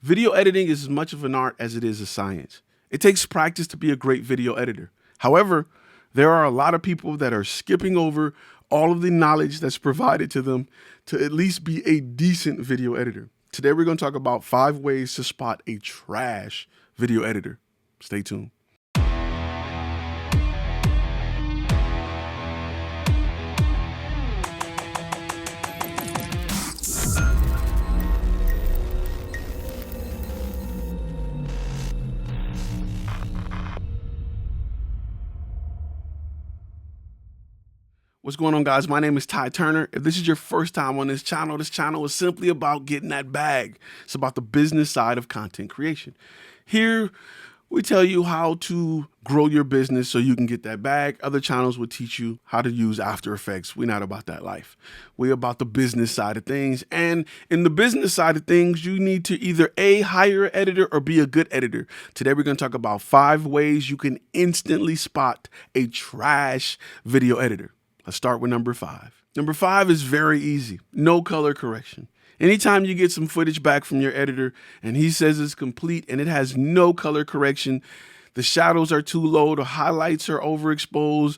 Video editing is as much of an art as it is a science. It takes practice to be a great video editor. However, there are a lot of people that are skipping over all of the knowledge that's provided to them to at least be a decent video editor. Today, we're going to talk about 5 ways to spot a trash video editor. Stay tuned. What's going on, guys? My name is Ty Turner. If this is your first time on this channel is simply about getting that bag. It's about the business side of content creation. Here, we tell you how to grow your business so you can get that bag. Other channels will teach you how to use After Effects. We're not about that life. We're about the business side of things. And in the business side of things, you need to either A, hire an editor or be a good editor. Today, we're going to talk about 5 ways you can instantly spot a trash video editor. Let's start with number 5. Number 5 is very easy. No color correction. Anytime you get some footage back from your editor and he says it's complete and it has no color correction, the shadows are too low, the highlights are overexposed,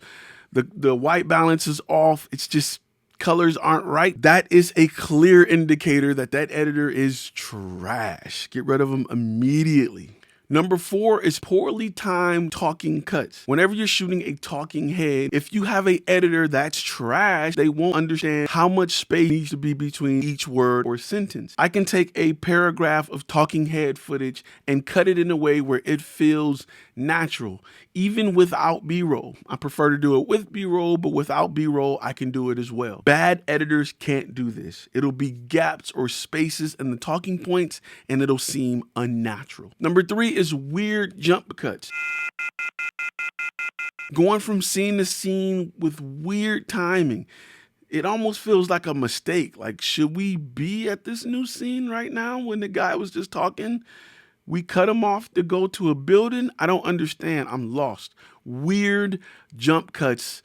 the white balance is off, it's just colors aren't right, that is a clear indicator that that editor is trash. Get rid of them immediately. Number 4 is poorly timed talking cuts. Whenever you're shooting a talking head, if you have an editor that's trash, they won't understand how much space needs to be between each word or sentence. I can take a paragraph of talking head footage and cut it in a way where it feels natural, even without B-roll. I prefer to do it with B-roll, but without B-roll, I can do it as well. Bad editors can't do this. It'll be gaps or spaces in the talking points, and it'll seem unnatural. Number 3 is weird jump cuts. Going from scene to scene with weird timing. It almost feels like a mistake. Like, should we be at this new scene right now when the guy was just talking? We cut him off to go to a building. I don't understand. I'm lost. Weird jump cuts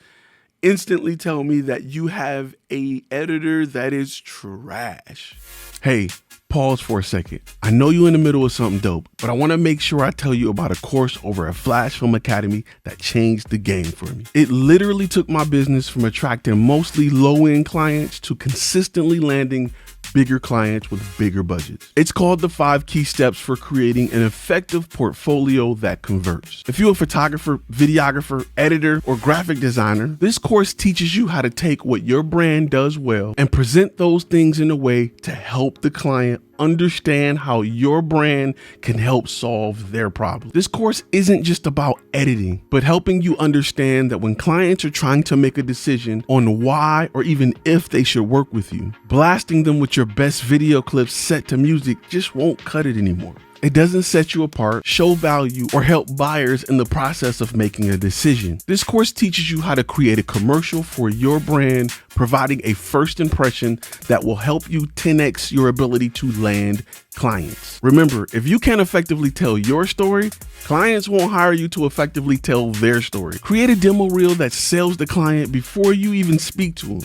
instantly tell me that you have an editor that is trash. Hey, pause for a second. I know you're in the middle of something dope, but I want to make sure I tell you about a course over at Flash Film Academy that changed the game for me. It literally took my business from attracting mostly low-end clients to consistently landing bigger clients with bigger budgets. It's called the 5 key steps for creating an effective portfolio that converts. If you're a photographer, videographer, editor, or graphic designer, this course teaches you how to take what your brand does well and present those things in a way to help the client understand how your brand can help solve their problem. This course isn't just about editing, but helping you understand that when clients are trying to make a decision on why or even if they should work with you, blasting them with your best video clips set to music just won't cut it anymore. It doesn't set you apart, show value, or help buyers in the process of making a decision. This course teaches you how to create a commercial for your brand, providing a first impression that will help you 10x your ability to land clients. Remember, if you can't effectively tell your story, clients won't hire you to effectively tell their story. Create a demo reel that sells the client before you even speak to them.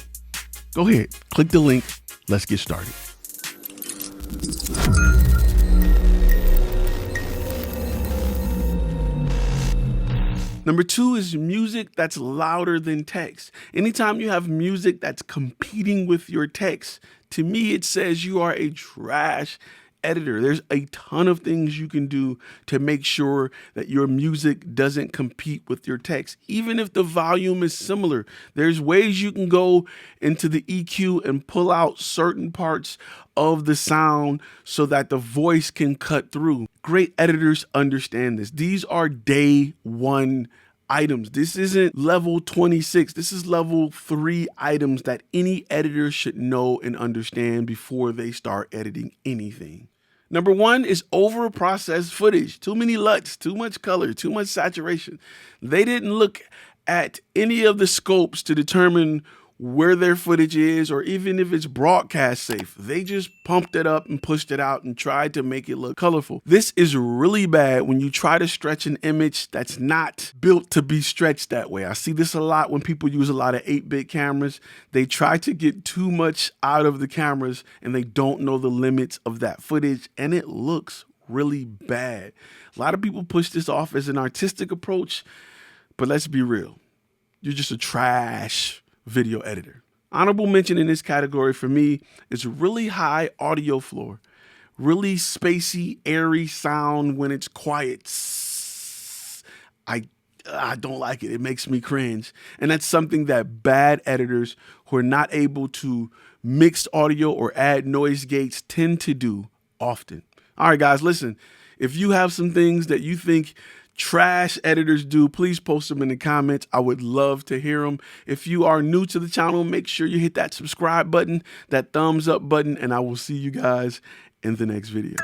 Go ahead, click the link. Let's get started. Number 2 is music that's louder than text. Anytime you have music that's competing with your text, to me, it says you are a trash editor. There's a ton of things you can do to make sure that your music doesn't compete with your text, even if the volume is similar. There's ways you can go into the EQ and pull out certain parts of the sound so that the voice can cut through. Great editors understand this. These are day 1 items. This isn't level 26. This is level 3 items that any editor should know and understand before they start editing anything. Number 1 is overprocessed footage. Too many LUTs, too much color, too much saturation. They didn't look at any of the scopes to determine where their footage is, or even if it's broadcast safe. They just pumped it up and pushed it out and tried to make it look colorful. This is really bad when you try to stretch an image that's not built to be stretched that way. I see this a lot when people use a lot of 8-bit cameras. They try to get too much out of the cameras and they don't know the limits of that footage, and it looks really bad. A lot of people push this off as an artistic approach, but let's be real. You're just a trash video editor. Honorable mention in this category for me is really high audio floor, really spacey, airy sound when it's quiet. I don't like it. It makes me cringe. And that's something that bad editors who are not able to mix audio or add noise gates tend to do often. All right, guys, listen, if you have some things that you think trash editors do, please post them in the comments. I would love to hear them. If you are new to the channel, make sure you hit that subscribe button, that thumbs up button, and I will see you guys in the next video.